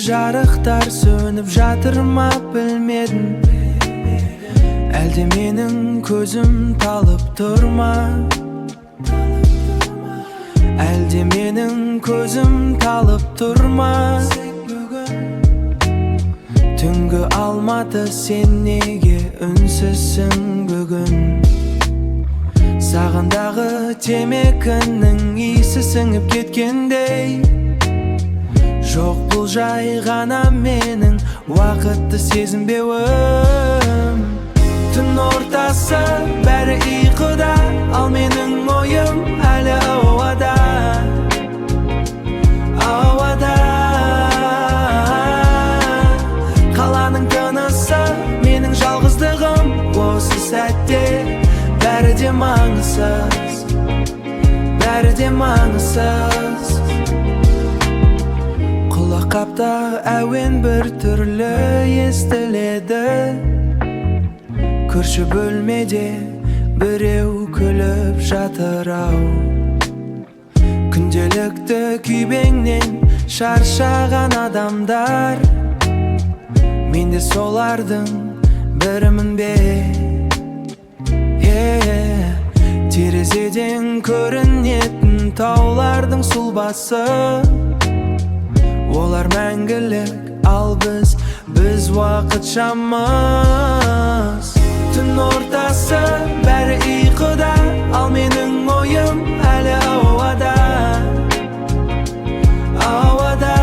жарықтар сөніп жатыр ма білмедім. Әлде менің көзім талып тұр ма? Әлде менің көзім талып тұр ма? Түнгі алматы, сен неге үнсізсің бүгін? Сағындағы темекінің иісі сіңіп кеткендей. Жоқ, бұл жай ғана менің уақытты сезінбеуім. Түн ортасы, бәрі ұйқыда, ал менің ойым әлі ауада. Ауада. Қаланың тынысы, менің жалғыздығым осы сәтте. Бәрі де маңызсыз, бәрі де маңызсыз. Құлаққапта әуен бір түрлі естіледі. Көрші бөлмеде біреу күліп жатыр ау. Күнделікті күйбеңнен шаршаған адамдар. Мен де солардың бірімін бе? Терезеден көрінетін таулардың сұлбасы. Олар мәңгілік, ал біз уақытшамыз. Түн ортасы, бәрі ұйқыда, ал менің ойым әлі ауада. Ауада.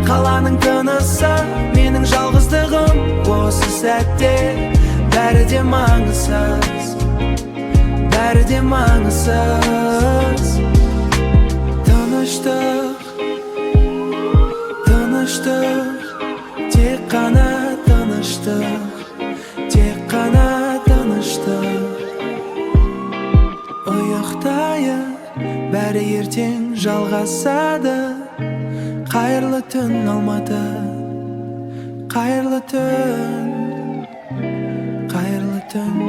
Қаланың тынысы, менің жалғыздығым осы сәтте. Бәрі де маңызсыз, бәрі де маңызсыз. Тыныштық, тыныштық, тек қана тыныштық, тек қана тыныштық. Ұйықтайық, бәрі ертең жалғасады. Қайырлы түн Алматы, қайырлы түн, қайырлы түн.